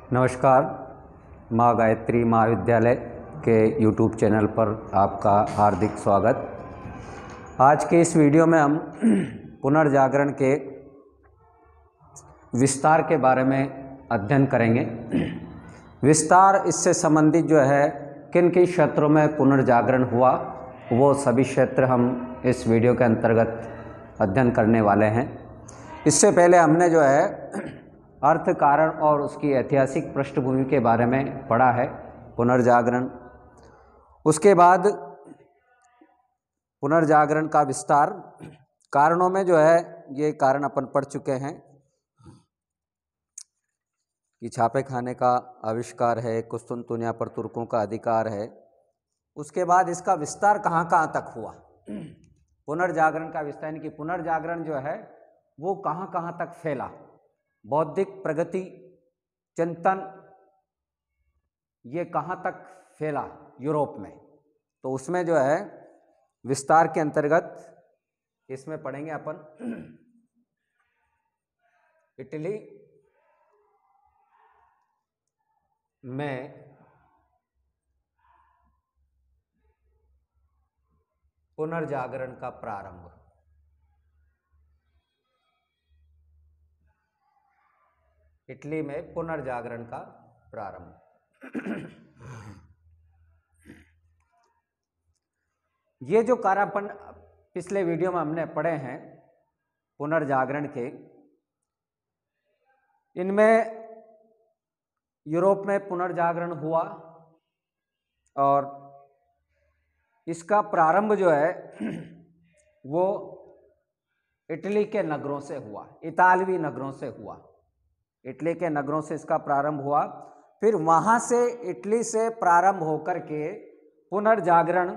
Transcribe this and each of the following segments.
नमस्कार। माँ गायत्री महाविद्यालय के YouTube चैनल पर आपका हार्दिक स्वागत। आज के इस वीडियो में हम पुनर्जागरण के विस्तार के बारे में अध्ययन करेंगे। विस्तार इससे संबंधित जो है किन किन क्षेत्रों में पुनर्जागरण हुआ, वो सभी क्षेत्र हम इस वीडियो के अंतर्गत अध्ययन करने वाले हैं। इससे पहले हमने जो है अर्थ, कारण और उसकी ऐतिहासिक पृष्ठभूमि के बारे में पढ़ा है, पुनर्जागरण। उसके बाद पुनर्जागरण का विस्तार, कारणों में जो है ये कारण अपन पढ़ चुके हैं कि छापे खाने का आविष्कार है, कुस्तुनतुनिया पर तुर्कों का अधिकार है। उसके बाद इसका विस्तार कहाँ कहाँ तक हुआ, पुनर्जागरण का विस्तार, यानी कि पुनर्जागरण जो है वो कहाँ कहाँ तक फैला, बौद्धिक प्रगति, चिंतन, ये कहाँ तक फैला यूरोप में। तो उसमें जो है विस्तार के अंतर्गत इसमें पढ़ेंगे अपन इटली में पुनर्जागरण का प्रारंभ। इटली में पुनर्जागरण का प्रारंभ। ये जो कारण अपन पिछले वीडियो में हमने पढ़े हैं पुनर्जागरण के, इनमें यूरोप में पुनर्जागरण हुआ और इसका प्रारंभ जो है वो इटली के नगरों से हुआ, इतालवी नगरों से हुआ। इटली के नगरों से इसका प्रारंभ हुआ। फिर वहाँ से, इटली से प्रारंभ होकर के पुनर्जागरण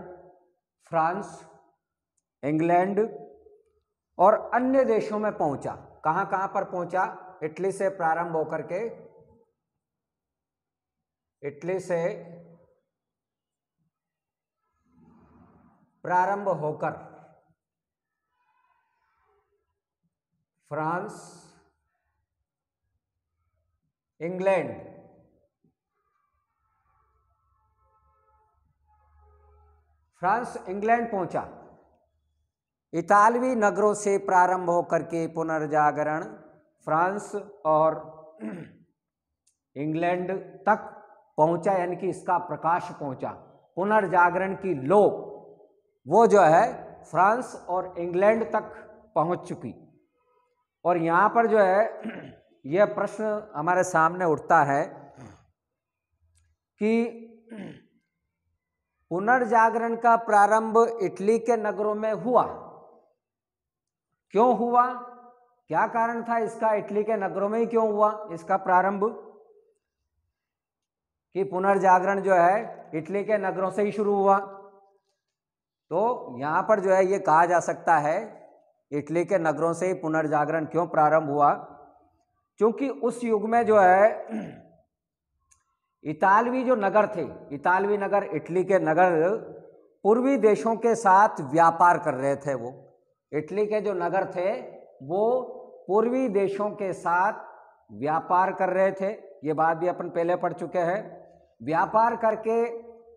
फ्रांस, इंग्लैंड और अन्य देशों में पहुंचा। कहाँ कहाँ पर पहुंचा? इटली से प्रारंभ होकर के, इटली से प्रारंभ होकर फ्रांस, इंग्लैंड, फ्रांस, इंग्लैंड पहुंचा। इतालवी नगरों से प्रारंभ होकर के पुनर्जागरण फ्रांस और इंग्लैंड तक पहुंचा, यानी कि इसका प्रकाश पहुंचा। पुनर्जागरण की लौ वो जो है फ्रांस और इंग्लैंड तक पहुंच चुकी। और यहाँ पर जो है यह प्रश्न हमारे सामने उठता है कि पुनर्जागरण का प्रारंभ इटली के नगरों में हुआ, क्यों हुआ, क्या कारण था इसका, इटली के नगरों में ही क्यों हुआ इसका प्रारंभ, कि पुनर्जागरण जो है इटली के नगरों से ही शुरू हुआ। तो यहाँ पर जो है ये कहा जा सकता है इटली के नगरों से ही पुनर्जागरण क्यों प्रारंभ हुआ, क्योंकि उस युग में जो है इतालवी जो नगर थे, इतालवी नगर, इटली के नगर पूर्वी देशों के साथ व्यापार कर रहे थे। वो इटली के जो नगर थे वो पूर्वी देशों के साथ व्यापार कर रहे थे। ये बात भी अपन पहले पढ़ चुके हैं। व्यापार करके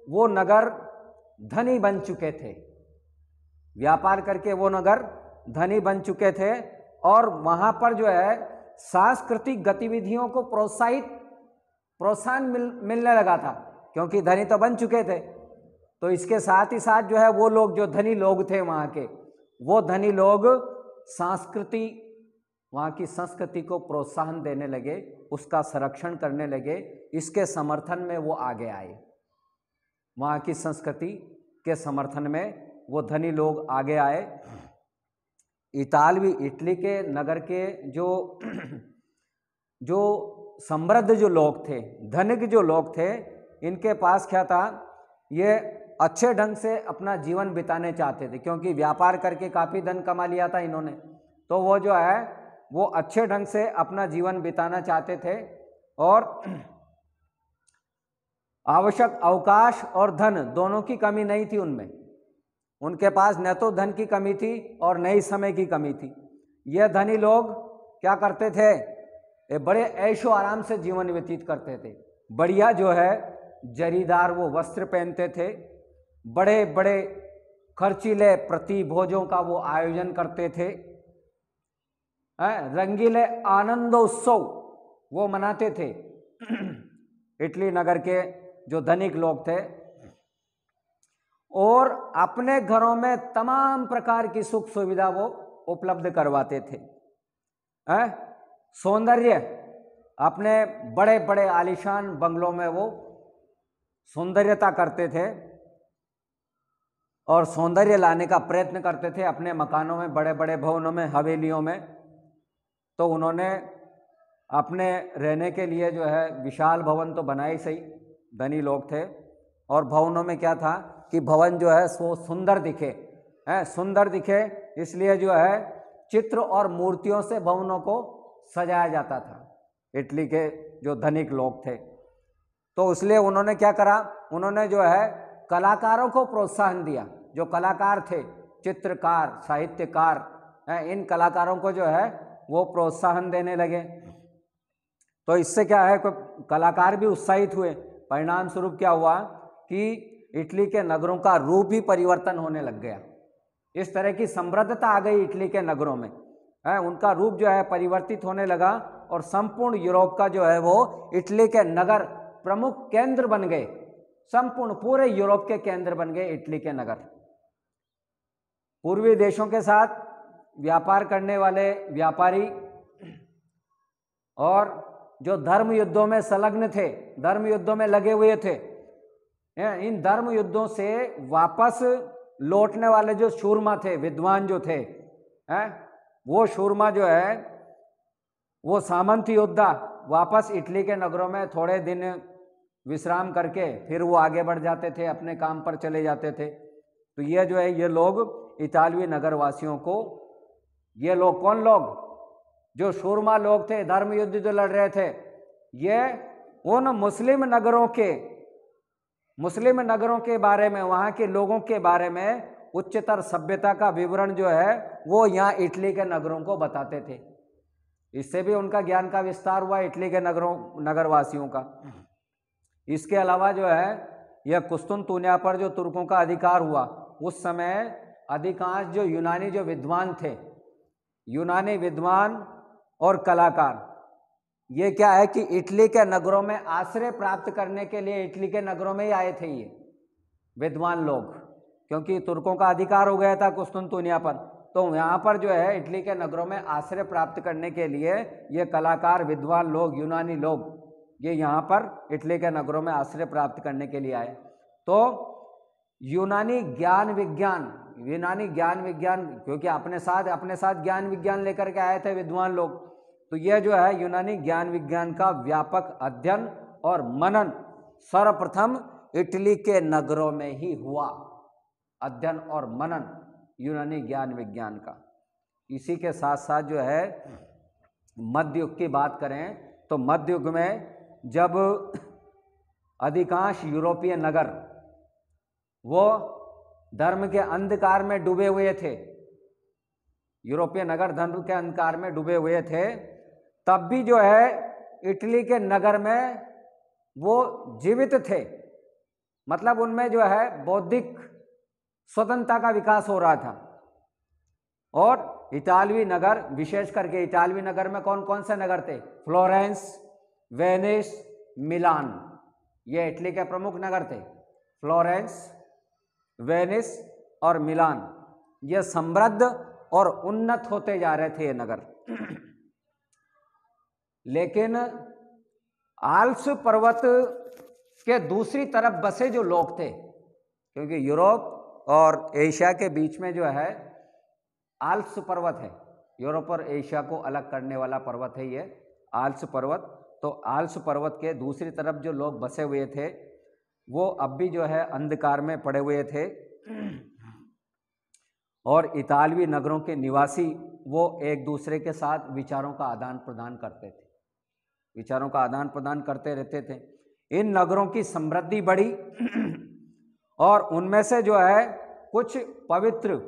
वो नगर धनी बन चुके थे, व्यापार करके वो नगर धनी बन चुके थे। और वहाँ पर जो है सांस्कृतिक गतिविधियों को प्रोत्साहन मिलने लगा था, क्योंकि धनी तो बन चुके थे। तो इसके साथ ही साथ जो है वो लोग, जो धनी लोग थे वहाँ के, वो धनी लोग वहाँ की संस्कृति को प्रोत्साहन देने लगे, उसका संरक्षण करने लगे। इसके समर्थन में वो आगे आए, वहाँ की संस्कृति के समर्थन में वो धनी लोग आगे आए। इटली के नगर के जो समृद्ध जो लोग थे, धनिक जो लोग थे, इनके पास क्या था, ये अच्छे ढंग से अपना जीवन बिताने चाहते थे, क्योंकि व्यापार करके काफ़ी धन कमा लिया था इन्होंने। तो वो जो है वो अच्छे ढंग से अपना जीवन बिताना चाहते थे और आवश्यक अवकाश और धन दोनों की कमी नहीं थी उनमें। उनके पास न तो धन की कमी थी और न ही समय की कमी थी। यह धनी लोग क्या करते थे, ये बड़े ऐशो आराम से जीवन व्यतीत करते थे। बढ़िया जो है जरीदार वो वस्त्र पहनते थे, बड़े बड़े खर्चीले प्रतिभोजों का वो आयोजन करते थे, रंगीले आनंदोत्सव वो मनाते थे। इटली नगर के जो धनिक लोग थे, और अपने घरों में तमाम प्रकार की सुख सुविधा वो उपलब्ध करवाते थे। सौंदर्य, अपने बड़े बड़े आलीशान बंगलों में वो सौंदर्यता करते थे और सौंदर्य लाने का प्रयत्न करते थे अपने मकानों में, बड़े बड़े भवनों में, हवेलियों में। तो उन्होंने अपने रहने के लिए जो है विशाल भवन तो बनाए सही, धनी लोग थे, और भवनों में क्या था कि भवन जो है वो सुंदर दिखे, सुंदर दिखे, इसलिए जो है चित्र और मूर्तियों से भवनों को सजाया जाता था। इटली के जो धनिक लोग थे, तो इसलिए उन्होंने क्या करा, उन्होंने जो है कलाकारों को प्रोत्साहन दिया। जो कलाकार थे, चित्रकार, साहित्यकार, इन कलाकारों को जो है वो प्रोत्साहन देने लगे। तो इससे क्या है, कलाकार भी उत्साहित हुए। परिणाम स्वरूप क्या हुआ कि इटली के नगरों का रूप ही परिवर्तन होने लग गया। इस तरह की समृद्धता आ गई इटली के नगरों में, उनका रूप जो है परिवर्तित होने लगा, और संपूर्ण यूरोप का जो है वो इटली के नगर प्रमुख केंद्र बन गए। संपूर्ण पूरे यूरोप के केंद्र बन गए इटली के नगर। पूर्वी देशों के साथ व्यापार करने वाले व्यापारी और जो धर्म युद्धों में संलग्न थे, धर्म युद्धों में लगे हुए थे, इन धर्म युद्धों से वापस लौटने वाले जो शूरमा थे, विद्वान जो थे, वो शूरमा जो है वो सामंत योद्धा वापस इटली के नगरों में थोड़े दिन विश्राम करके फिर वो आगे बढ़ जाते थे, अपने काम पर चले जाते थे। तो ये जो है ये लोग इतालवी नगरवासियों को, ये लोग कौन लोग, जो शूरमा लोग थे, धर्म युद्ध जो लड़ रहे थे, ये उन मुस्लिम नगरों के बारे में, वहाँ के लोगों के बारे में उच्चतर सभ्यता का विवरण जो है वो यहाँ इटली के नगरों को बताते थे। इससे भी उनका ज्ञान का विस्तार हुआ इटली के नगरवासियों का। इसके अलावा जो है यह कुस्तुनतुनिया पर जो तुर्कों का अधिकार हुआ, उस समय अधिकांश जो यूनानी जो विद्वान थे, यूनानी विद्वान और कलाकार, ये क्या है कि इटली के नगरों में आश्रय प्राप्त करने के लिए इटली के नगरों में ही आए थे ये विद्वान लोग, क्योंकि तुर्कों का अधिकार हो गया था कुस्तुनतुनिया पर। तो यहाँ पर जो है इटली के नगरों में आश्रय प्राप्त करने के लिए ये कलाकार, विद्वान लोग, यूनानी लोग, ये यहाँ पर इटली के नगरों में आश्रय प्राप्त करने के लिए आए। तो यूनानी ज्ञान विज्ञान, क्योंकि अपने साथ ज्ञान विज्ञान लेकर के आए थे विद्वान लोग, तो यह जो है यूनानी ज्ञान विज्ञान का व्यापक अध्ययन और मनन सर्वप्रथम इटली के नगरों में ही हुआ। अध्ययन और मनन यूनानी ज्ञान विज्ञान का। इसी के साथ साथ जो है मध्य युग की बात करें तो मध्य युग में जब अधिकांश यूरोपीय नगर वो धर्म के अंधकार में डूबे हुए थे, यूरोपीय नगर धर्म के अंधकार में डूबे हुए थे, तब भी जो है इटली के नगर में वो जीवित थे। मतलब उनमें जो है बौद्धिक स्वतंत्रता का विकास हो रहा था। और इतालवी नगर, विशेष करके इतालवी नगर में कौन कौन से नगर थे? फ्लोरेंस, वेनिस, मिलान, ये इटली के प्रमुख नगर थे। फ्लोरेंस, वेनिस और मिलान, ये समृद्ध और उन्नत होते जा रहे थे ये नगर। लेकिन आल्प्स पर्वत के दूसरी तरफ बसे जो लोग थे, क्योंकि यूरोप और एशिया के बीच में जो है आल्प्स पर्वत है, यूरोप और एशिया को अलग करने वाला पर्वत है ये आल्प्स पर्वत। तो आल्प्स पर्वत के दूसरी तरफ जो लोग बसे हुए थे वो अब भी जो है अंधकार में पड़े हुए थे, और इतालवी नगरों के निवासी वो एक दूसरे के साथ विचारों का आदान प्रदान करते थे, विचारों का आदान प्रदान करते रहते थे। इन नगरों की समृद्धि बढ़ी और उनमें से जो है कुछ पवित्र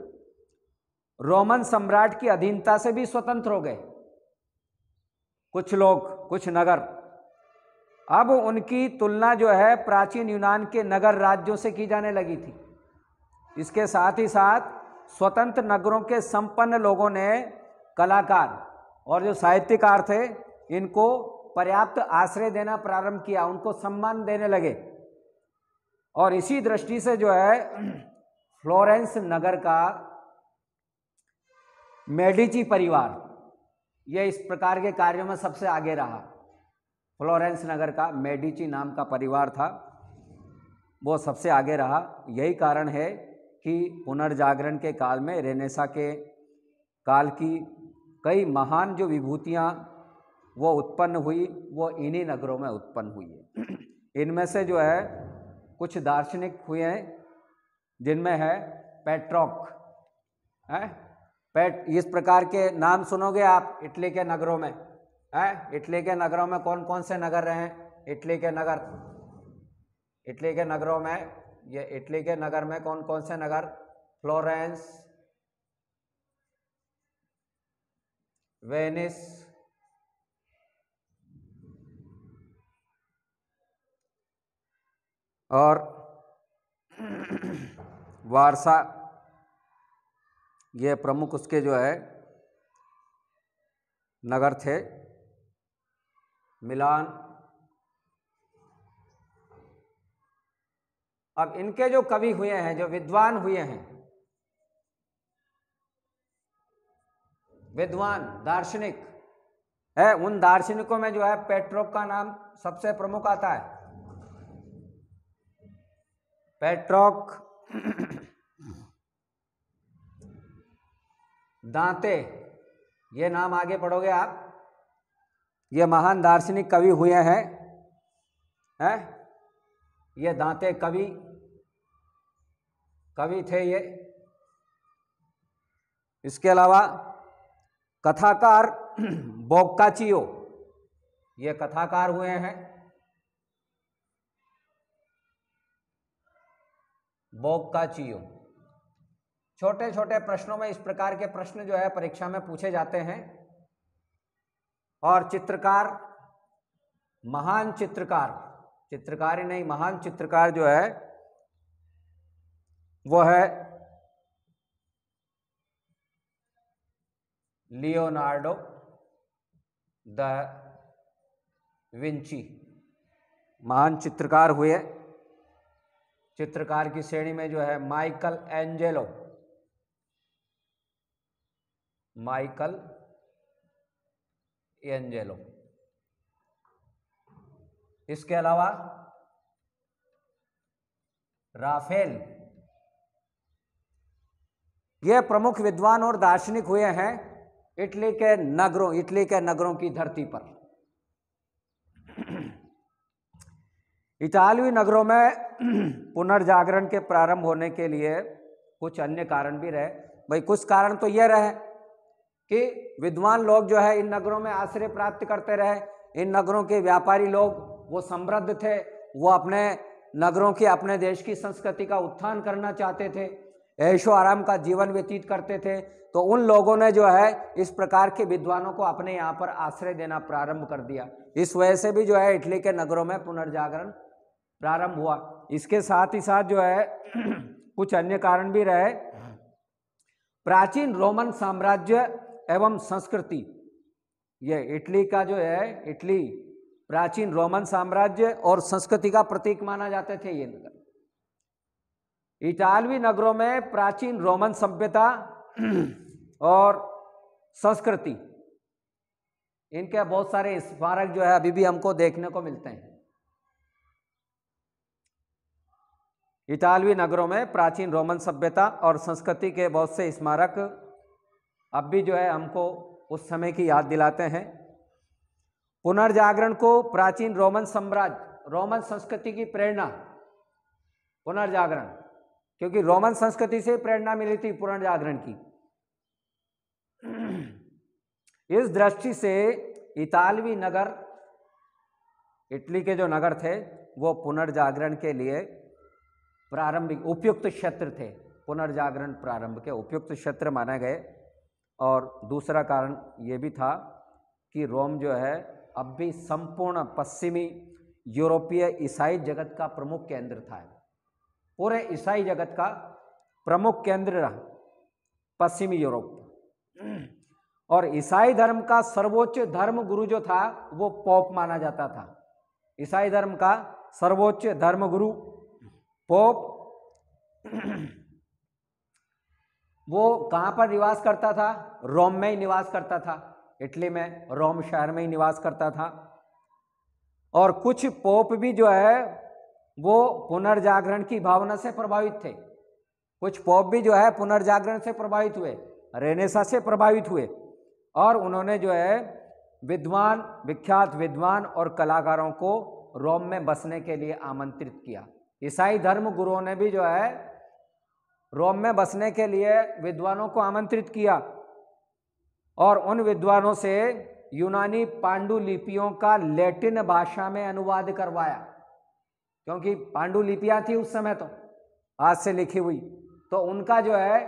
रोमन सम्राट की अधीनता से भी स्वतंत्र हो गए। कुछ लोग, कुछ नगर। अब उनकी तुलना जो है प्राचीन यूनान के नगर राज्यों से की जाने लगी थी। इसके साथ ही साथ स्वतंत्र नगरों के संपन्न लोगों ने कलाकार और जो साहित्यकार थे इनको पर्याप्त आश्रय देना प्रारंभ किया, उनको सम्मान देने लगे। और इसी दृष्टि से जो है फ्लोरेंस नगर का मेडिची परिवार यह इस प्रकार के कार्यों में सबसे आगे रहा। फ्लोरेंस नगर का मेडिची नाम का परिवार था, वो सबसे आगे रहा। यही कारण है कि पुनर्जागरण के काल में, रेनेसा के काल की कई महान जो विभूतियाँ वो उत्पन्न हुई, वो इन्हीं नगरों में उत्पन्न हुई है। इनमें से जो है कुछ दार्शनिक हुए हैं, जिनमें है पेट्रोक है। इस प्रकार के नाम सुनोगे आप इटली के नगरों में है। इटली के नगरों में कौन कौन से नगर रहे हैं? इटली के नगर, इटली के नगरों में, ये इटली के नगर में कौन कौन से नगर? फ्लोरेंस, वेनिस, और वारसा, ये प्रमुख उसके जो है नगर थे। मिलान। अब इनके जो कवि हुए हैं, जो विद्वान हुए हैं, विद्वान दार्शनिक है, उन दार्शनिकों में जो है पेट्रोक का नाम सबसे प्रमुख आता है। पेट्रोक, दांते, ये नाम आगे पढ़ोगे आप, ये महान दार्शनिक कवि हुए हैं। ये दांते कवि थे ये। इसके अलावा कथाकार बोक्काचियो, ये कथाकार हुए हैं। बोक्काचियो। छोटे छोटे प्रश्नों में इस प्रकार के प्रश्न जो है परीक्षा में पूछे जाते हैं। और चित्रकार, महान चित्रकार, चित्रकार ही नहीं, महान चित्रकार जो है वो है लियोनार्डो द विंची। महान चित्रकार हुए। चित्रकार की श्रेणी में जो है माइकल एंजेलो, माइकल एंजेलो। इसके अलावा राफेल, ये प्रमुख विद्वान और दार्शनिक हुए हैं इटली के नगरों की धरती पर। इतालवी नगरों में पुनर्जागरण के प्रारंभ होने के लिए कुछ अन्य कारण भी रहे। भाई कुछ कारण तो ये रहे कि विद्वान लोग जो है इन नगरों में आश्रय प्राप्त करते रहे। इन नगरों के व्यापारी लोग वो समृद्ध थे, वो अपने नगरों की, अपने देश की संस्कृति का उत्थान करना चाहते थे, ऐशो आराम का जीवन व्यतीत करते थे। तो उन लोगों ने जो है इस प्रकार के विद्वानों को अपने यहाँ पर आश्रय देना प्रारंभ कर दिया। इस वजह से भी जो है इटली के नगरों में पुनर्जागरण प्रारंभ हुआ। इसके साथ ही साथ जो है कुछ अन्य कारण भी रहे। प्राचीन रोमन साम्राज्य एवं संस्कृति, ये इटली का जो है, इटली प्राचीन रोमन साम्राज्य और संस्कृति का प्रतीक माना जाते थे ये नगर। इटालवी नगरों में प्राचीन रोमन सभ्यता और संस्कृति, इनके बहुत सारे स्मारक जो है अभी भी हमको देखने को मिलते हैं। इटालवी नगरों में प्राचीन रोमन सभ्यता और संस्कृति के बहुत से स्मारक अब भी जो है हमको उस समय की याद दिलाते हैं। पुनर्जागरण को प्राचीन रोमन साम्राज्य, रोमन संस्कृति की प्रेरणा, पुनर्जागरण, क्योंकि रोमन संस्कृति से प्रेरणा मिली थी पुनर्जागरण की। इस दृष्टि से इतालवी नगर, इटली के जो नगर थे वो पुनर्जागरण के लिए प्रारंभिक उपयुक्त क्षेत्र थे, पुनर्जागरण प्रारंभ के उपयुक्त क्षेत्र माने गए। और दूसरा कारण ये भी था कि रोम जो है अब भी संपूर्ण पश्चिमी यूरोपीय ईसाई जगत का प्रमुख केंद्र था। पूरे ईसाई जगत का प्रमुख केंद्र रहा पश्चिमी यूरोप। और ईसाई धर्म का सर्वोच्च धर्म गुरु जो था वो पोप माना जाता था। ईसाई धर्म का सर्वोच्च धर्म गुरु पोप वो कहाँ पर निवास करता था? रोम में ही निवास करता था। इटली में रोम शहर में ही निवास करता था। और कुछ पोप भी जो है वो पुनर्जागरण की भावना से प्रभावित थे। कुछ पोप भी जो है पुनर्जागरण से प्रभावित हुए, रेनेसां से प्रभावित हुए, और उन्होंने जो है विद्वान, विख्यात विद्वान और कलाकारों को रोम में बसने के लिए आमंत्रित किया। ईसाई धर्म गुरुओं ने भी जो है रोम में बसने के लिए विद्वानों को आमंत्रित किया और उन विद्वानों से यूनानी पांडुलिपियों का लैटिन भाषा में अनुवाद करवाया, क्योंकि पांडुलिपियां थी उस समय तो आज से लिखी हुई, तो उनका जो है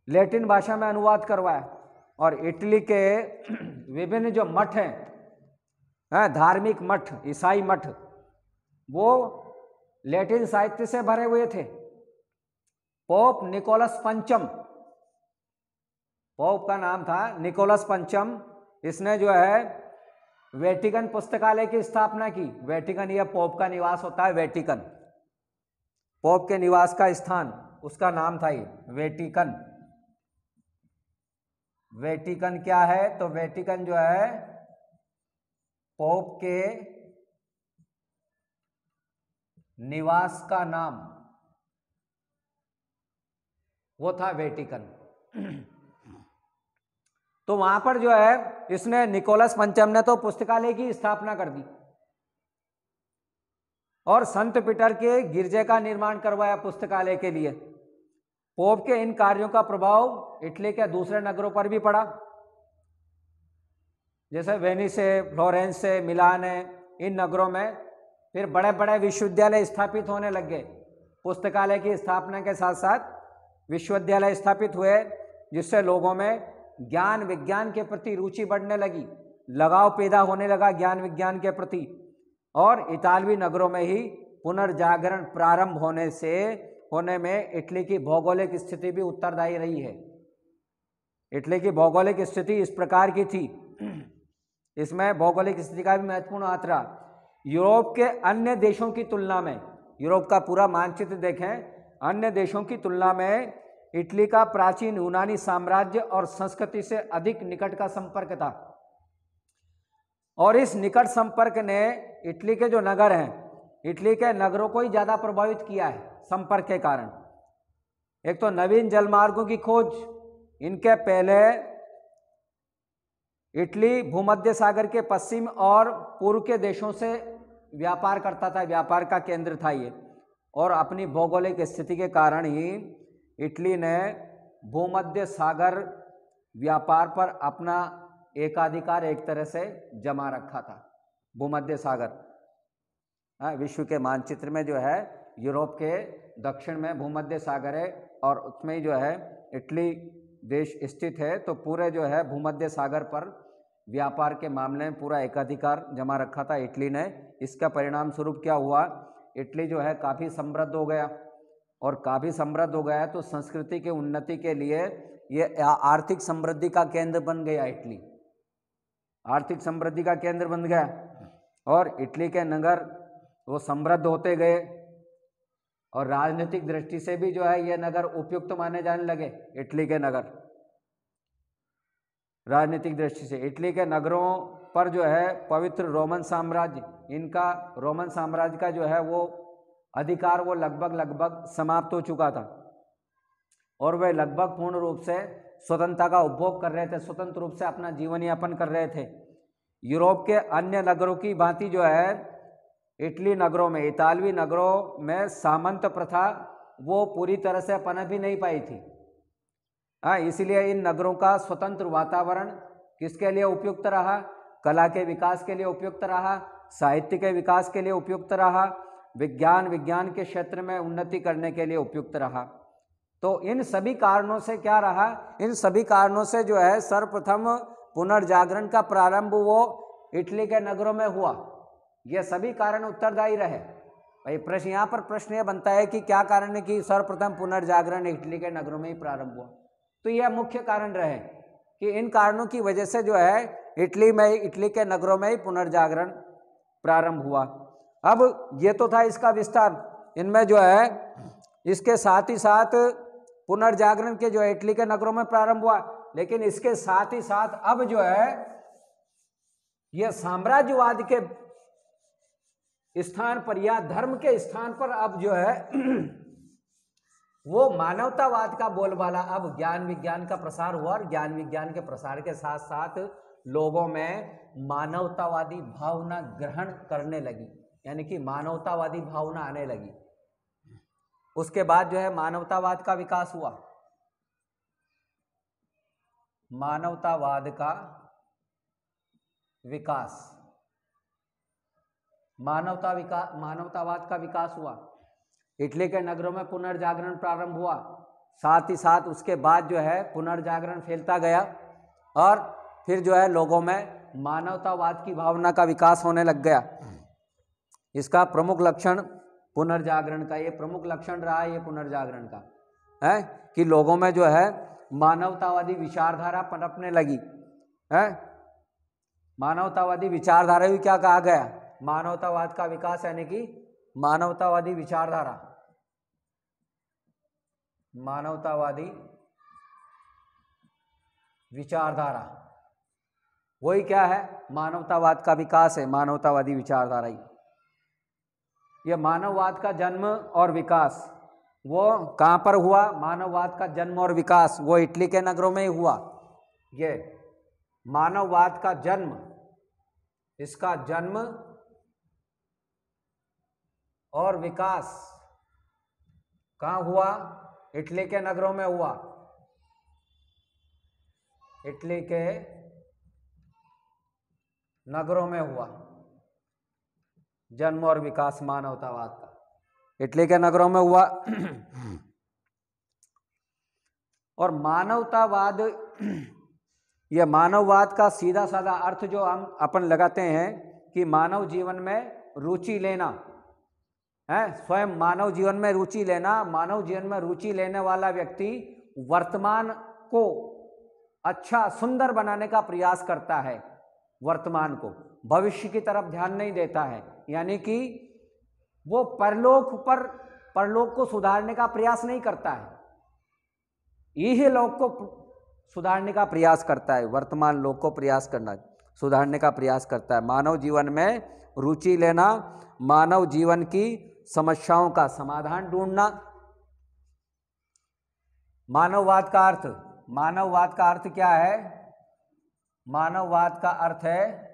लैटिन भाषा में अनुवाद करवाया। और इटली के विभिन्न जो मठ हैं, धार्मिक मठ, ईसाई मठ, वो लैटिन साहित्य से भरे हुए थे। पोप निकोलस पंचम, पोप का नाम था निकोलस पंचम, इसने जो है वेटिकन पुस्तकालय की स्थापना की। वेटिकन यह पोप का निवास होता है, वेटिकन पोप के निवास का स्थान, उसका नाम था ये वेटिकन। वेटिकन क्या है? तो वेटिकन जो है पोप के निवास का नाम, वो था वेटिकन। तो वहां पर जो है इसने निकोलस पंचम ने तो पुस्तकालय की स्थापना कर दी और संत पीटर के गिरजे का निर्माण करवाया पुस्तकालय के लिए। पोप के इन कार्यों का प्रभाव इटली के दूसरे नगरों पर भी पड़ा, जैसे वेनिस है, फ्लोरेंस है, मिलान है। इन नगरों में फिर बड़े बड़े विश्वविद्यालय स्थापित होने लग गए। पुस्तकालय की स्थापना के साथ साथ विश्वविद्यालय स्थापित हुए, जिससे लोगों में ज्ञान विज्ञान के प्रति रुचि बढ़ने लगी, लगाव पैदा होने लगा ज्ञान विज्ञान के प्रति। और इतालवी नगरों में ही पुनर्जागरण प्रारंभ होने में इटली की भौगोलिक स्थिति भी उत्तरदायी रही है। इटली की भौगोलिक स्थिति इस प्रकार की थी, इसमें भौगोलिक स्थिति का भी महत्वपूर्ण हाथ रहा। यूरोप के अन्य देशों की तुलना में, यूरोप का पूरा मानचित्र देखें, अन्य देशों की तुलना में इटली का प्राचीन यूनानी साम्राज्य और संस्कृति से अधिक निकट का संपर्क था। और इस निकट संपर्क ने इटली के जो नगर हैं, इटली के नगरों को ही ज़्यादा प्रभावित किया है संपर्क के कारण। एक तो नवीन जलमार्गों की खोज, इनके पहले इटली भूमध्य सागर के पश्चिम और पूर्व के देशों से व्यापार करता था, व्यापार का केंद्र था ये। और अपनी भौगोलिक स्थिति के कारण ही इटली ने भूमध्य सागर व्यापार पर अपना एकाधिकार एक तरह से जमा रखा था। भूमध्य सागर विश्व के मानचित्र में जो है यूरोप के दक्षिण में भूमध्य सागर है और उसमें ही जो है इटली देश स्थित है। तो पूरे जो है भूमध्य सागर पर व्यापार के मामले में पूरा एकाधिकार जमा रखा था इटली ने। इसका परिणाम स्वरूप क्या हुआ, इटली जो है काफ़ी समृद्ध हो गया, और काफ़ी समृद्ध हो गया तो संस्कृति के उन्नति के लिए ये आर्थिक समृद्धि का केंद्र बन गया। इटली आर्थिक समृद्धि का केंद्र बन गया और इटली के नगर वो समृद्ध होते गए। और राजनीतिक दृष्टि से भी जो है ये नगर उपयुक्त माने जाने लगे। इटली के नगर राजनीतिक दृष्टि से इटली के नगरों पर जो है पवित्र रोमन साम्राज्य, इनका रोमन साम्राज्य का जो है वो अधिकार वो लगभग समाप्त हो चुका था और वे लगभग पूर्ण रूप से स्वतंत्रता का उपभोग कर रहे थे, स्वतंत्र रूप से अपना जीवन यापन कर रहे थे। यूरोप के अन्य नगरों की भांति जो है इटली नगरों में, इतालवी नगरों में सामंत प्रथा वो पूरी तरह से पनप भी नहीं पाई थी। इसीलिए इन नगरों का स्वतंत्र वातावरण किसके लिए उपयुक्त रहा? कला के विकास के लिए उपयुक्त रहा, साहित्य के विकास के लिए उपयुक्त रहा, विज्ञान के क्षेत्र में उन्नति करने के लिए उपयुक्त रहा। तो इन सभी कारणों से क्या रहा, इन सभी कारणों से जो है सर्वप्रथम पुनर्जागरण का प्रारंभ वो इटली के नगरों में हुआ। ये सभी कारण उत्तरदायी रहे। भाई प्रश्न यहाँ पर प्रश्न ये बनता है कि क्या कारण है कि सर्वप्रथम पुनर्जागरण इटली के नगरों में ही प्रारंभ हुआ। तो यह मुख्य कारण रहे कि इन कारणों की वजह से जो है इटली के नगरों में ही पुनर्जागरण प्रारंभ हुआ। अब ये तो था इसका विस्तार। इनमें जो है इसके साथ ही साथ पुनर्जागरण के जो है इटली के नगरों में प्रारंभ हुआ, लेकिन इसके साथ ही साथ अब जो है यह साम्राज्यवाद के स्थान पर या धर्म के स्थान पर अब जो है वो मानवतावाद का बोलबाला, अब ज्ञान विज्ञान का प्रसार हुआ और ज्ञान विज्ञान के प्रसार के साथ साथ लोगों में मानवतावादी भावना ग्रहण करने लगी, यानी कि मानवतावादी भावना आने लगी। उसके बाद जो है मानवतावाद का विकास हुआ। मानवतावाद का विकास, मानवतावाद का विकास हुआ। इटली के नगरों में पुनर्जागरण प्रारंभ हुआ, साथ ही साथ उसके बाद जो है पुनर्जागरण फैलता गया और फिर जो है लोगों में मानवतावाद की भावना का विकास होने लग गया। इसका प्रमुख लक्षण पुनर्जागरण का, ये प्रमुख लक्षण रहा है ये पुनर्जागरण का, है कि लोगों में जो है मानवतावादी विचारधारा पनपने लगी है। मानवतावादी विचारधारा भी क्या कहा गया, मानवतावाद का विकास, यानी कि मानवतावादी विचारधारा, मानवतावादी विचारधारा वही क्या है, मानवतावाद का विकास है, मानवतावादी विचारधारा ही। यह मानववाद का जन्म और विकास वो कहाँ पर हुआ, मानववाद का जन्म और विकास वो इटली के नगरों में ही हुआ। ये मानववाद का जन्म, इसका जन्म और विकास कहाँ हुआ, इटली के नगरों में हुआ। इटली के नगरों में हुआ जन्म और विकास मानवतावाद का, इटली के नगरों में हुआ। और मानवतावाद, यह मानववाद का सीधा साधा अर्थ जो हम अपन लगाते हैं कि मानव जीवन में रुचि लेना है, स्वयं मानव जीवन में रुचि लेना। मानव जीवन में रुचि लेने वाला व्यक्ति वर्तमान को अच्छा सुंदर बनाने का प्रयास करता है, वर्तमान को, भविष्य की तरफ ध्यान नहीं देता है, यानी कि वो परलोक को सुधारने का प्रयास नहीं करता है, यही लोक को सुधारने का प्रयास करता है, वर्तमान लोक को प्रयास करना सुधारने का प्रयास करता है। मानव जीवन में रुचि लेना, मानव जीवन की समस्याओं का समाधान ढूंढना। मानववाद का अर्थ, मानववाद का अर्थ क्या है, मानववाद का अर्थ है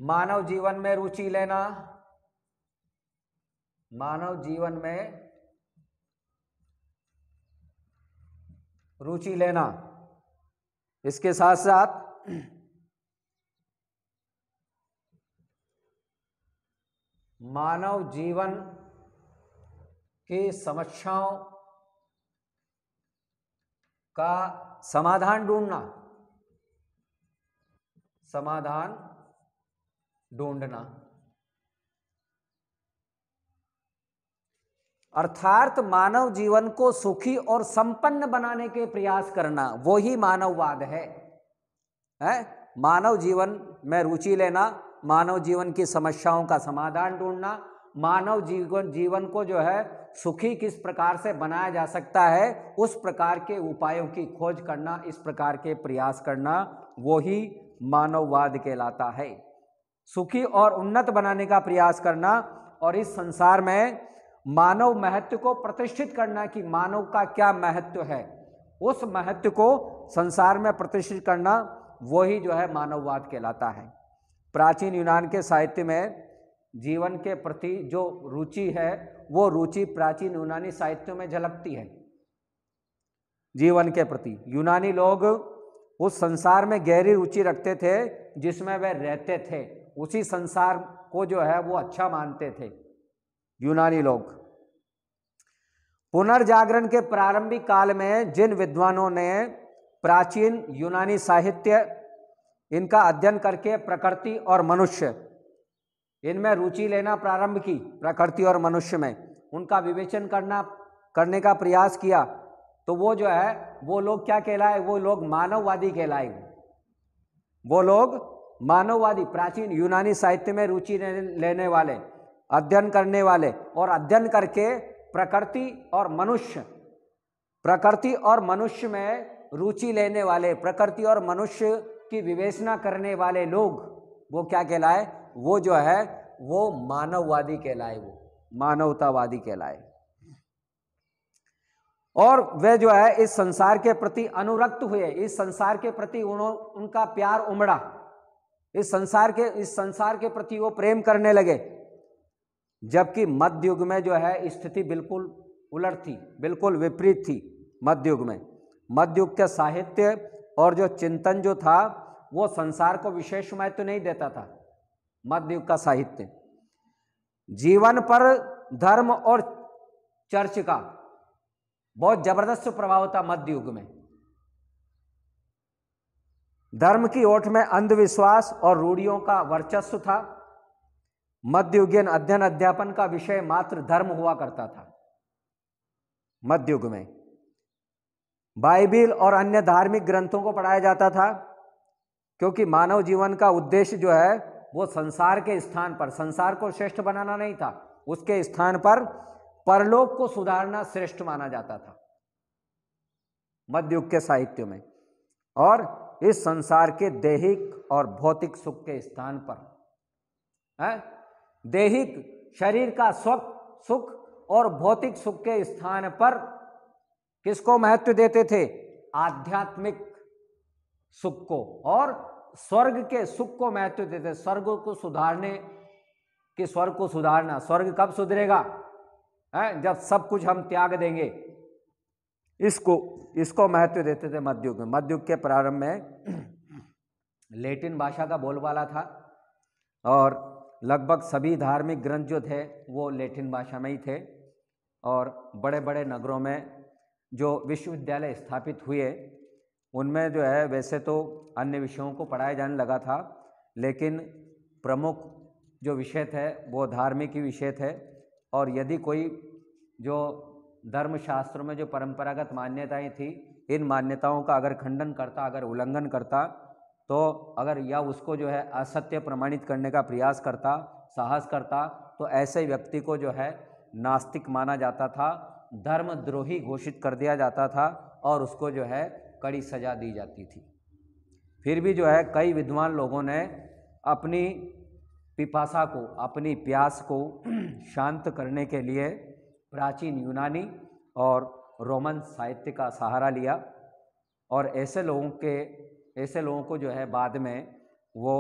मानव जीवन में रुचि लेना, मानव जीवन में रुचि लेना। इसके साथ साथ मानव जीवन की समस्याओं का समाधान ढूंढना, समाधान ढूंढना, अर्थात मानव जीवन को सुखी और संपन्न बनाने के प्रयास करना, वो ही मानववाद है। मानव जीवन में रुचि लेना, मानव जीवन की समस्याओं का समाधान ढूंढना, मानव जीवन को जो है सुखी किस प्रकार से बनाया जा सकता है उस प्रकार के उपायों की खोज करना, इस प्रकार के प्रयास करना, वो ही मानववाद कहलाता है। सुखी और उन्नत बनाने का प्रयास करना और इस संसार में मानव महत्व को प्रतिष्ठित करना कि मानव का क्या महत्व है, उस महत्व को संसार में प्रतिष्ठित करना, वो ही जो है मानववाद कहलाता है। प्राचीन यूनान के साहित्य में जीवन के प्रति जो रुचि है वो रुचि प्राचीन यूनानी साहित्यों में झलकती है। जीवन के प्रति यूनानी लोग उस संसार में गहरी रुचि रखते थे जिसमें वे रहते थे, उसी संसार को जो है वो अच्छा मानते थे यूनानी लोग। पुनर्जागरण के प्रारंभिक काल में जिन विद्वानों ने प्राचीन यूनानी साहित्य, इनका अध्ययन करके प्रकृति और मनुष्य, इनमें रुचि लेना प्रारंभ की, प्रकृति और मनुष्य में उनका विवेचन करने का प्रयास किया, तो वो जो है वो लोग क्या कहलाए, वो लोग मानववादी कहलाए। वो लोग मानववादी, प्राचीन यूनानी साहित्य में रुचि लेने वाले, अध्ययन करने वाले और अध्ययन करके प्रकृति और मनुष्य में रुचि लेने वाले, प्रकृति और मनुष्य की विवेचना करने वाले लोग, वो क्या कहलाए, वो जो है वो मानववादी कहलाए, वो मानवतावादी कहलाए। और वे जो है इस संसार के प्रति अनुरक्त हुए, इस संसार के प्रति उनका प्यार उमड़ा, इस संसार के प्रति वो प्रेम करने लगे। जबकि मध्य युग में जो है स्थिति बिल्कुल उलट थी, बिल्कुल विपरीत थी। मध्य युग में, मध्य युग के साहित्य और जो चिंतन जो था वो संसार को विशेष महत्व नहीं देता था। मध्य युग का साहित्य जीवन पर धर्म और चर्च का बहुत जबरदस्त प्रभाव था। मध्य युग में धर्म की ओट में अंधविश्वास और रूढ़ियों का वर्चस्व था। मध्ययुगीन अध्ययन अध्यापन का विषय मात्र धर्म हुआ करता था। मध्य युग में बाइबिल और अन्य धार्मिक ग्रंथों को पढ़ाया जाता था, क्योंकि मानव जीवन का उद्देश्य जो है वो संसार के स्थान पर, संसार को श्रेष्ठ बनाना नहीं था, उसके स्थान पर परलोक को सुधारना श्रेष्ठ माना जाता था मध्य युग के साहित्य में। और इस संसार के दैहिक और भौतिक सुख के स्थान पर, दैहिक शरीर का सुख और भौतिक सुख के स्थान पर किसको महत्व देते थे, आध्यात्मिक सुख को, और स्वर्ग के सुख को महत्व देते, स्वर्ग को सुधारने कि स्वर्ग को सुधारना, स्वर्ग कब सुधरेगा, जब सब कुछ हम त्याग देंगे, इसको महत्व देते थे मध्य युग में। मध्य युग के प्रारंभ में लैटिन भाषा का बोलबाला था और लगभग सभी धार्मिक ग्रंथ जो थे वो लैटिन भाषा में ही थे। और बड़े बड़े नगरों में जो विश्वविद्यालय स्थापित हुए उनमें जो है वैसे तो अन्य विषयों को पढ़ाया जाने लगा था, लेकिन प्रमुख जो विषय थे वो धार्मिक ही विषय थे। और यदि कोई जो धर्मशास्त्रों में जो परंपरागत मान्यताएं थी, इन मान्यताओं का अगर खंडन करता, अगर उल्लंघन करता, तो अगर या उसको जो है असत्य प्रमाणित करने का प्रयास करता, साहस करता, तो ऐसे व्यक्ति को जो है नास्तिक माना जाता था, धर्मद्रोही घोषित कर दिया जाता था और उसको जो है कड़ी सजा दी जाती थी। फिर भी जो है कई विद्वान लोगों ने अपनी पिपासा को, अपनी प्यास को शांत करने के लिए प्राचीन यूनानी और रोमन साहित्य का सहारा लिया। और ऐसे लोगों को जो है बाद में वो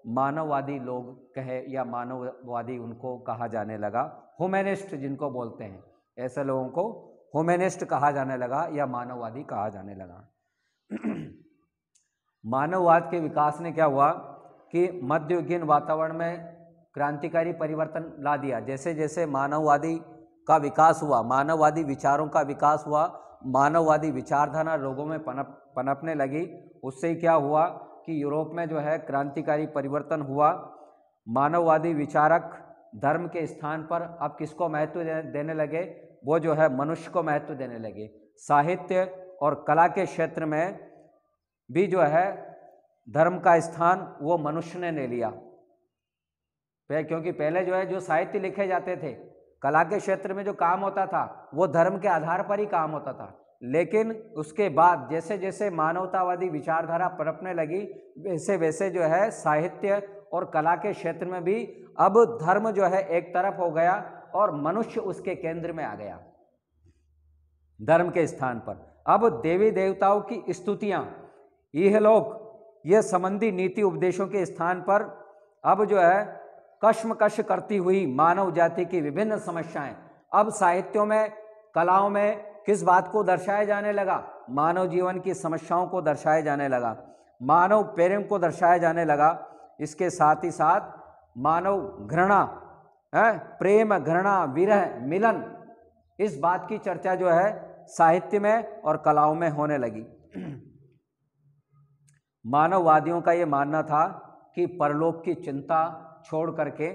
मानववादी लोग कहे या मानववादी उनको कहा जाने लगा, ह्यूमनिस्ट जिनको बोलते हैं, ऐसे लोगों को ह्यूमनिस्ट कहा जाने लगा या मानववादी कहा जाने लगा। मानववाद के विकास ने क्या हुआ कि मध्ययुगीन वातावरण में क्रांतिकारी परिवर्तन ला दिया। जैसे जैसे मानववादी का विकास हुआ, मानववादी विचारों का विकास हुआ, मानववादी विचारधारा लोगों में पनपने लगी, उससे ही क्या हुआ कि यूरोप में जो है क्रांतिकारी परिवर्तन हुआ। मानववादी विचारक धर्म के स्थान पर अब किसको महत्व देने लगे, वो जो है मनुष्य को महत्व देने लगे। साहित्य और कला के क्षेत्र में भी जो है धर्म का स्थान वो मनुष्य ने ले लिया, क्योंकि पहले जो है जो साहित्य लिखे जाते थे, कला के क्षेत्र में जो काम होता था वो धर्म के आधार पर ही काम होता था। लेकिन उसके बाद जैसे जैसे मानवतावादी विचारधारा पनपने लगी, वैसे वैसे जो है साहित्य और कला के क्षेत्र में भी अब धर्म जो है एक तरफ हो गया और मनुष्य उसके केंद्र में आ गया। धर्म के स्थान पर अब देवी देवताओं की स्तुतियां, इहलोक, ये संबंधी नीति उपदेशों के स्थान पर अब जो है कश्मकश करती हुई मानव जाति की विभिन्न समस्याएं अब साहित्यों में, कलाओं में किस बात को दर्शाया जाने लगा, मानव जीवन की समस्याओं को दर्शाया जाने लगा, मानव प्रेम को दर्शाया जाने लगा। इसके साथ ही साथ मानव घृणा, प्रेम, घृणा, विरह, मिलन, इस बात की चर्चा जो है साहित्य में और कलाओं में होने लगी। मानववादियों का ये मानना था कि परलोक की चिंता छोड़ करके,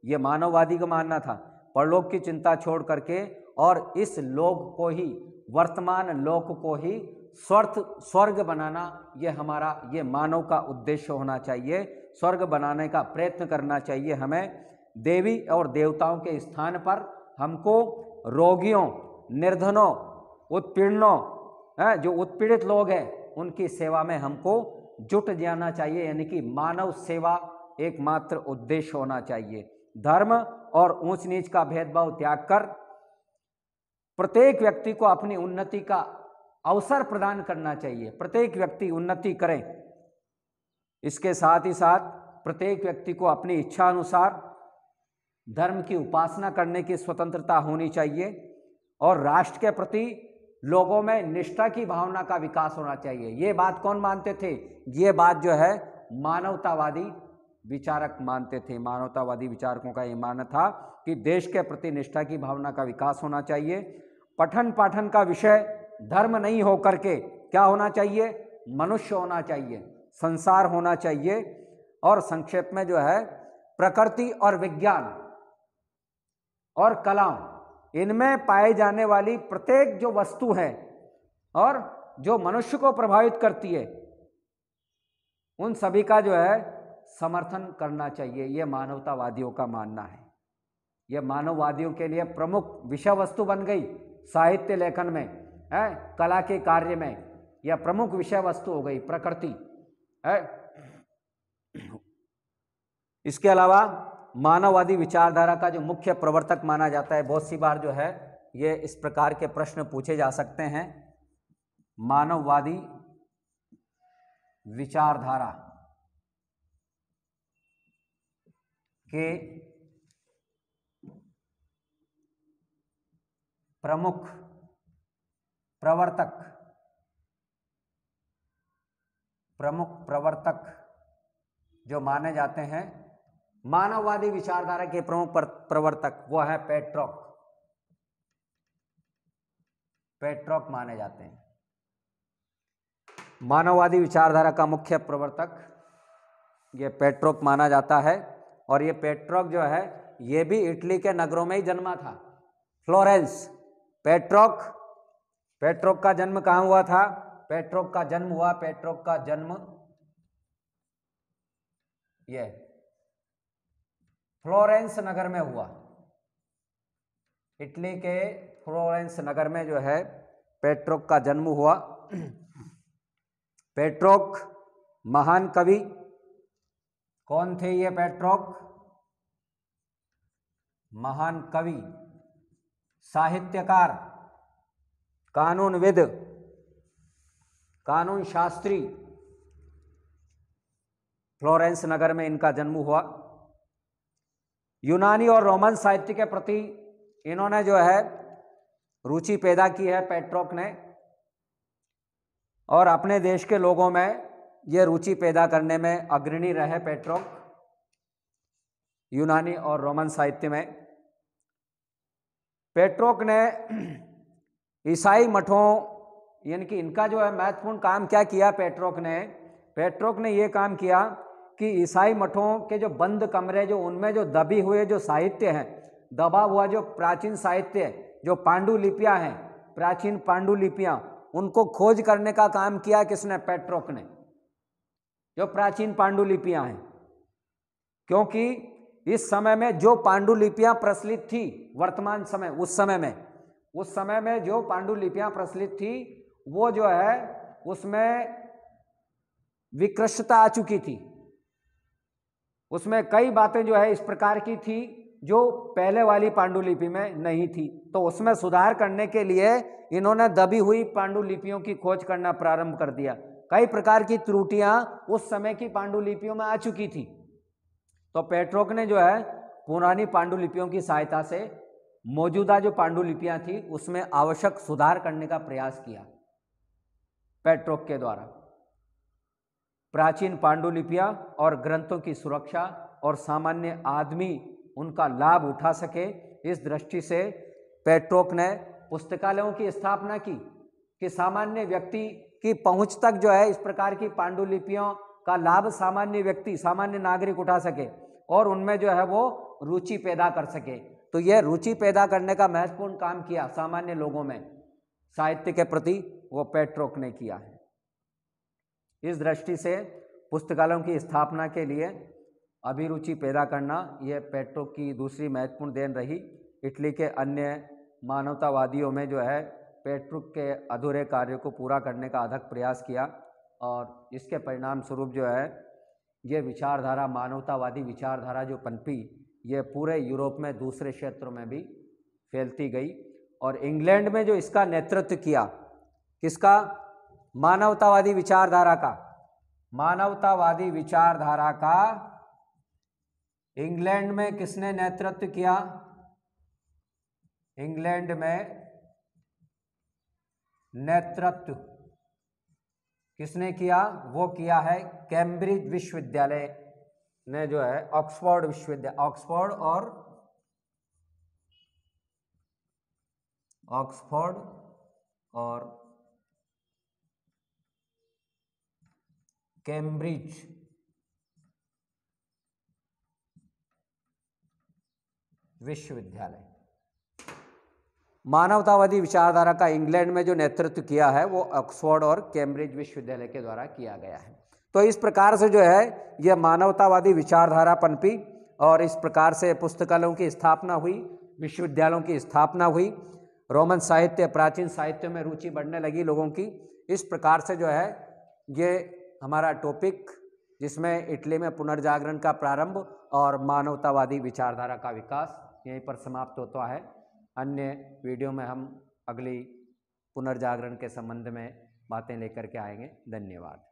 ये मानववादी का मानना था, परलोक की चिंता छोड़ करके और इस लोक को ही, वर्तमान लोक को ही स्वर्ग बनाना, ये मानव का उद्देश्य होना चाहिए। स्वर्ग बनाने का प्रयत्न करना चाहिए हमें। देवी और देवताओं के स्थान पर हमको रोगियों, निर्धनों, उत्पीड़नों, जो उत्पीड़ित लोग हैं उनकी सेवा में हमको जुट जाना चाहिए, यानी कि मानव सेवा एकमात्र उद्देश्य होना चाहिए। धर्म और ऊंच नीच का भेदभाव त्याग कर प्रत्येक व्यक्ति को अपनी उन्नति का अवसर प्रदान करना चाहिए। प्रत्येक व्यक्ति उन्नति करें। इसके साथ ही साथ प्रत्येक व्यक्ति को अपनी इच्छा अनुसार धर्म की उपासना करने की स्वतंत्रता होनी चाहिए और राष्ट्र के प्रति लोगों में निष्ठा की भावना का विकास होना चाहिए। ये बात कौन मानते थे? ये बात जो है मानवतावादी विचारक मानते थे। मानवतावादी विचारकों का ये मानना था कि देश के प्रति निष्ठा की भावना का विकास होना चाहिए। पठन पाठन का विषय धर्म नहीं हो करके क्या होना चाहिए? मनुष्य होना चाहिए, संसार होना चाहिए। और संक्षेप में जो है प्रकृति और विज्ञान और कलाओं, इनमें पाए जाने वाली प्रत्येक जो वस्तु है और जो मनुष्य को प्रभावित करती है, उन सभी का जो है समर्थन करना चाहिए। यह मानवतावादियों का मानना है। यह मानववादियों के लिए प्रमुख विषय वस्तु बन गई। साहित्य लेखन में है, कला के कार्य में यह प्रमुख विषय वस्तु हो गई प्रकृति है। इसके अलावा मानववादी विचारधारा का जो मुख्य प्रवर्तक माना जाता है, बहुत सी बार जो है ये इस प्रकार के प्रश्न पूछे जा सकते हैं। मानववादी विचारधारा के प्रमुख प्रवर्तक जो माने जाते हैं, मानववादी विचारधारा के प्रमुख प्रवर्तक वो है पेट्रोक माने जाते हैं। मानववादी विचारधारा का मुख्य प्रवर्तक ये पेट्रोक माना जाता है। और ये पेट्रोक जो है ये भी इटली के नगरों में ही जन्मा था। फ्लोरेंस, पेट्रोक का जन्म कहाँ हुआ था? पेट्रोक का जन्म ये फ्लोरेंस नगर में हुआ। इटली के फ्लोरेंस नगर में जो है पेट्रोक का जन्म हुआ। पेट्रोक महान कवि कौन थे? ये पेट्रोक महान कवि, साहित्यकार, कानूनविद, कानून शास्त्री। फ्लोरेंस नगर में इनका जन्म हुआ। यूनानी और रोमन साहित्य के प्रति इन्होंने जो है रुचि पैदा की है पेट्रोक ने, और अपने देश के लोगों में ये रुचि पैदा करने में अग्रणी रहे पेट्रोक, यूनानी और रोमन साहित्य में। पेट्रोक ने ईसाई मठों, यानी कि इनका जो है महत्वपूर्ण काम क्या किया पेट्रोक ने ये काम किया कि ईसाई मठों के जो बंद कमरे, जो उनमें जो दबी हुए जो साहित्य हैं, दबा हुआ जो प्राचीन साहित्य, जो पांडुलिपियां हैं, प्राचीन पांडुलिपियां, उनको खोज करने का काम किया किसने? पेट्रोक ने। जो प्राचीन पांडुलिपियां हैं, क्योंकि इस समय में जो पांडुलिपियां प्रचलित थी, वर्तमान समय, उस समय में जो पांडुलिपियां प्रचलित थी वो जो है उसमें विकृष्टता आ चुकी थी। उसमें कई बातें जो है इस प्रकार की थी जो पहले वाली पांडुलिपि में नहीं थी। तो उसमें सुधार करने के लिए इन्होंने दबी हुई पांडुलिपियों की खोज करना प्रारंभ कर दिया। कई प्रकार की त्रुटियां उस समय की पांडुलिपियों में आ चुकी थी। तो पेट्रोक ने जो है पुरानी पांडुलिपियों की सहायता से मौजूदा जो पांडुलिपियां थी उसमें आवश्यक सुधार करने का प्रयास किया। पेट्रोक के द्वारा प्राचीन पांडुलिपियां और ग्रंथों की सुरक्षा और सामान्य आदमी उनका लाभ उठा सके, इस दृष्टि से पेट्रोक ने पुस्तकालयों की स्थापना की कि सामान्य व्यक्ति की पहुंच तक जो है इस प्रकार की पांडुलिपियों का लाभ सामान्य व्यक्ति, सामान्य नागरिक उठा सके और उनमें जो है वो रुचि पैदा कर सके। तो यह रुचि पैदा करने का महत्वपूर्ण काम किया सामान्य लोगों में साहित्य के प्रति, वो पेट्रोक ने किया है। इस दृष्टि से पुस्तकालयों की स्थापना के लिए अभिरुचि पैदा करना, यह पेट्रोक की दूसरी महत्वपूर्ण देन रही। इटली के अन्य मानवतावादियों में जो है पेट्रोक के अधूरे कार्यों को पूरा करने का अथक प्रयास किया और इसके परिणाम स्वरूप जो है ये विचारधारा, मानवतावादी विचारधारा जो पनपी, ये पूरे यूरोप में दूसरे क्षेत्रों में भी फैलती गई। और इंग्लैंड में जो इसका नेतृत्व किया, किसका? मानवतावादी विचारधारा का, मानवतावादी विचारधारा का इंग्लैंड में किसने नेतृत्व किया? इंग्लैंड में नेतृत्व किसने किया? वो किया है कैम्ब्रिज विश्वविद्यालय ने, जो है ऑक्सफोर्ड विश्वविद्यालय, ऑक्सफोर्ड और कैम्ब्रिज विश्वविद्यालय। मानवतावादी विचारधारा का इंग्लैंड में जो नेतृत्व किया है वो ऑक्सफोर्ड और कैम्ब्रिज विश्वविद्यालय के द्वारा किया गया है। तो इस प्रकार से जो है यह मानवतावादी विचारधारा पनपी और इस प्रकार से पुस्तकालयों की स्थापना हुई, विश्वविद्यालयों की स्थापना हुई, रोमन साहित्य, प्राचीन साहित्य में रुचि बढ़ने लगी लोगों की। इस प्रकार से जो है ये हमारा टॉपिक, जिसमें इटली में पुनर्जागरण का प्रारंभ और मानवतावादी विचारधारा का विकास, यहीं पर समाप्त होता है। अन्य वीडियो में हम अगली पुनर्जागरण के संबंध में बातें लेकर के आएंगे। धन्यवाद।